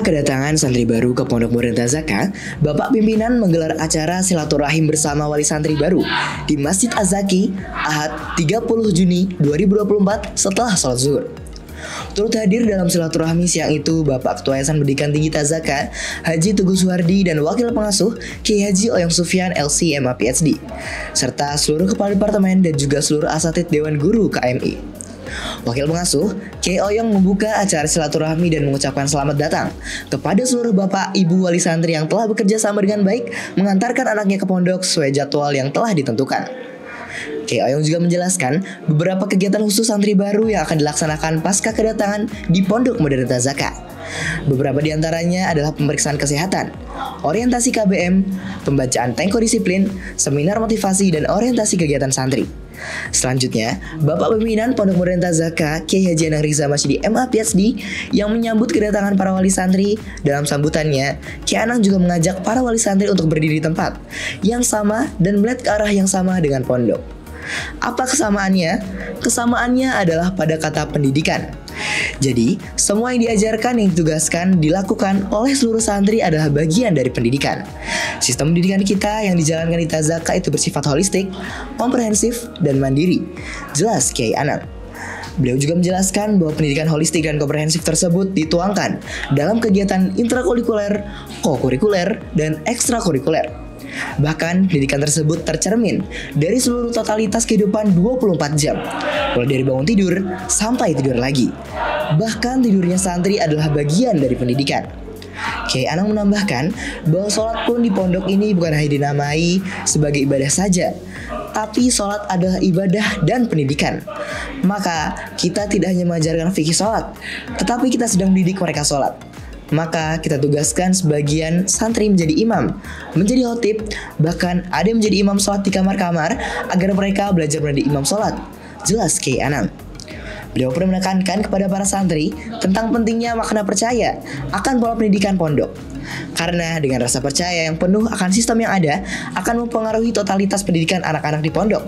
Pasca kedatangan santri baru ke Pondok Modern Tazaka, Bapak Pimpinan menggelar acara silaturahim bersama wali santri baru di Masjid Az-Zaki, Ahad 30 Juni 2024 setelah sholat zuhur. Turut hadir dalam silaturahmi siang itu Bapak Ketua Yayasan Pendidikan Tinggi Tazaka, Haji Teguh Suhardi dan Wakil Pengasuh Kiai Haji Oyong Sufyan LC MA PhD, serta seluruh kepala departemen dan juga seluruh asatidz Dewan Guru KMI. Wakil Pengasuh, Kiai Oyong membuka acara silaturahmi dan mengucapkan selamat datang kepada seluruh bapak, ibu, wali santri yang telah bekerja sama dengan baik mengantarkan anaknya ke pondok sesuai jadwal yang telah ditentukan. Kiai Oyong juga menjelaskan beberapa kegiatan khusus santri baru yang akan dilaksanakan pasca kedatangan di Pondok Modern Tazaka. Beberapa di antaranya adalah pemeriksaan kesehatan, orientasi KBM, pembacaan tengko disiplin, seminar motivasi, dan orientasi kegiatan santri. Selanjutnya, Bapak Pimpinan Pondok Modern Tazaka, Kiai Haji Anang Riza Masyidi MA PhD, yang menyambut kedatangan para wali santri. Dalam sambutannya, Kiai Anang juga mengajak para wali santri untuk berdiri di tempat yang sama dan melihat ke arah yang sama dengan pondok. Apa kesamaannya? Kesamaannya adalah pada kata pendidikan. Jadi, semua yang diajarkan, yang ditugaskan, dilakukan oleh seluruh santri adalah bagian dari pendidikan. Sistem pendidikan kita yang dijalankan di Tazaka itu bersifat holistik, komprehensif, dan mandiri. Jelas Kiai Anang. Beliau juga menjelaskan bahwa pendidikan holistik dan komprehensif tersebut dituangkan dalam kegiatan intrakurikuler, kokurikuler, dan ekstrakurikuler. Bahkan pendidikan tersebut tercermin dari seluruh totalitas kehidupan 24 jam, mulai dari bangun tidur sampai tidur lagi. Bahkan tidurnya santri adalah bagian dari pendidikan. Kiai Anang menambahkan bahwa sholat pun di pondok ini bukan hanya dinamai sebagai ibadah saja, tapi sholat adalah ibadah dan pendidikan. Maka kita tidak hanya mengajarkan fikih sholat, tetapi kita sedang mendidik mereka sholat. Maka kita tugaskan sebagian santri menjadi imam, menjadi khotib, bahkan ada yang menjadi imam sholat di kamar-kamar agar mereka belajar menjadi imam sholat. Jelas Kiai Anang. Beliau pun menekankan kepada para santri tentang pentingnya makna percaya akan pola pendidikan pondok. Karena dengan rasa percaya yang penuh akan sistem yang ada akan mempengaruhi totalitas pendidikan anak-anak di pondok.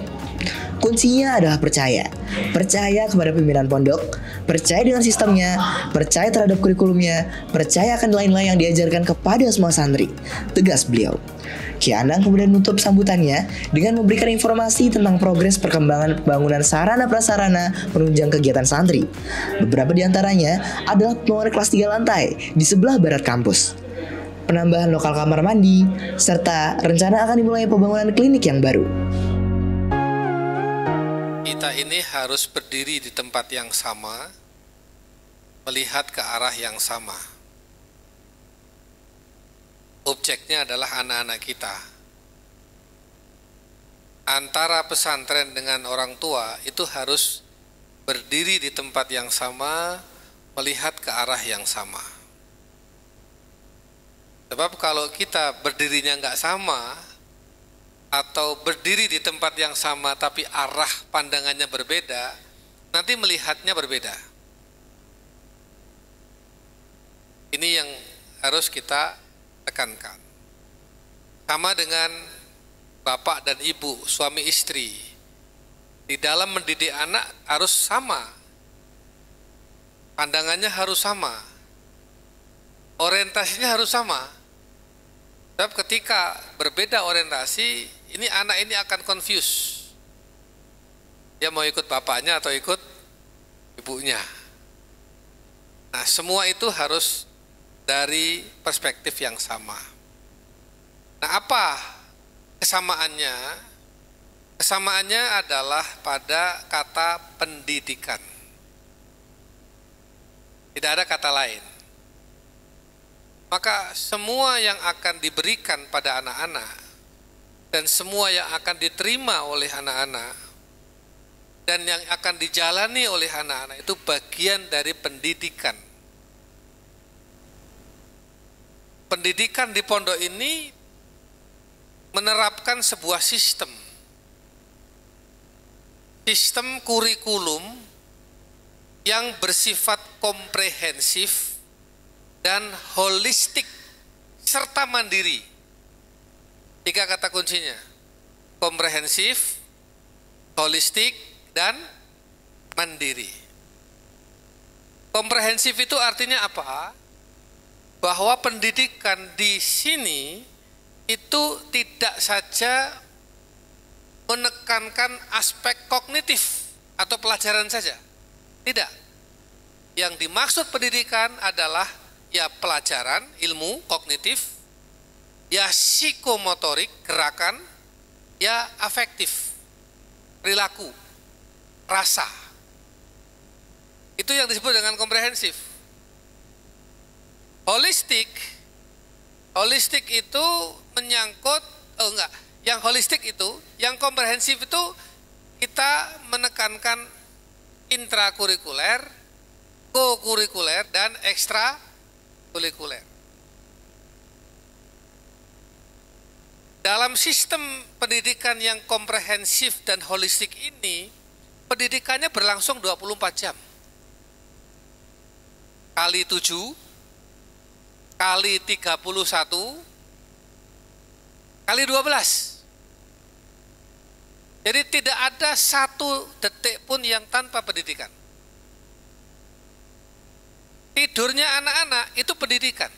Kuncinya adalah percaya. Percaya kepada pimpinan pondok, percaya dengan sistemnya, percaya terhadap kurikulumnya, percaya akan nilai-nilai yang diajarkan kepada semua santri. Tegas beliau. Kiai Anang kemudian menutup sambutannya dengan memberikan informasi tentang progres perkembangan pembangunan sarana prasarana penunjang kegiatan santri. Beberapa di antaranya adalah pembangunan kelas 3 lantai di sebelah barat kampus, penambahan lokal kamar mandi, serta rencana akan dimulai pembangunan klinik yang baru. Kita ini harus berdiri di tempat yang sama, melihat ke arah yang sama. Objeknya adalah anak-anak kita. Antara pesantren dengan orang tua itu harus berdiri di tempat yang sama, melihat ke arah yang sama. Sebab kalau kita berdirinya nggak sama, atau berdiri di tempat yang sama tapi arah pandangannya berbeda, nanti melihatnya berbeda. Ini yang harus kita tekankan. Sama dengan bapak dan ibu, suami istri. Di dalam mendidik anak harus sama. Pandangannya harus sama. Orientasinya harus sama. Sebab ketika berbeda orientasi, ini anak ini akan confuse. Dia mau ikut bapaknya atau ikut ibunya. Nah, semua itu harus dari perspektif yang sama. Nah, apa kesamaannya? Kesamaannya adalah pada kata pendidikan. Tidak ada kata lain. Maka semua yang akan diberikan pada anak-anak dan semua yang akan diterima oleh anak-anak dan yang akan dijalani oleh anak-anak itu bagian dari pendidikan. Pendidikan di pondok ini menerapkan sebuah sistem kurikulum yang bersifat komprehensif dan holistik serta mandiri. 3 kata kuncinya: komprehensif, holistik, dan mandiri. Komprehensif itu artinya apa? bahwa pendidikan di sini itu tidak saja menekankan aspek kognitif atau pelajaran saja. Tidak. Yang dimaksud pendidikan adalah ya pelajaran, ilmu, kognitif, ya psikomotorik, gerakan, ya afektif, perilaku, rasa. Itu yang disebut dengan komprehensif. Holistik itu menyangkut, yang holistik itu, yang komprehensif itu kita menekankan intrakurikuler, kokurikuler, dan ekstrakurikuler. Dalam sistem pendidikan yang komprehensif dan holistik ini, pendidikannya berlangsung 24 jam. Kali 7, kali 31, kali 12. Jadi tidak ada satu detik pun yang tanpa pendidikan. Tidurnya anak-anak itu pendidikan.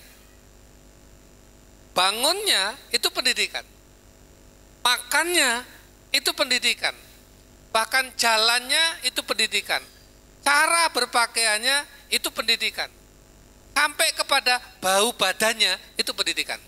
Bangunnya itu pendidikan. Makannya itu pendidikan. Bahkan jalannya itu pendidikan. Cara berpakaiannya itu pendidikan. Sampai kepada bau badannya itu pendidikan.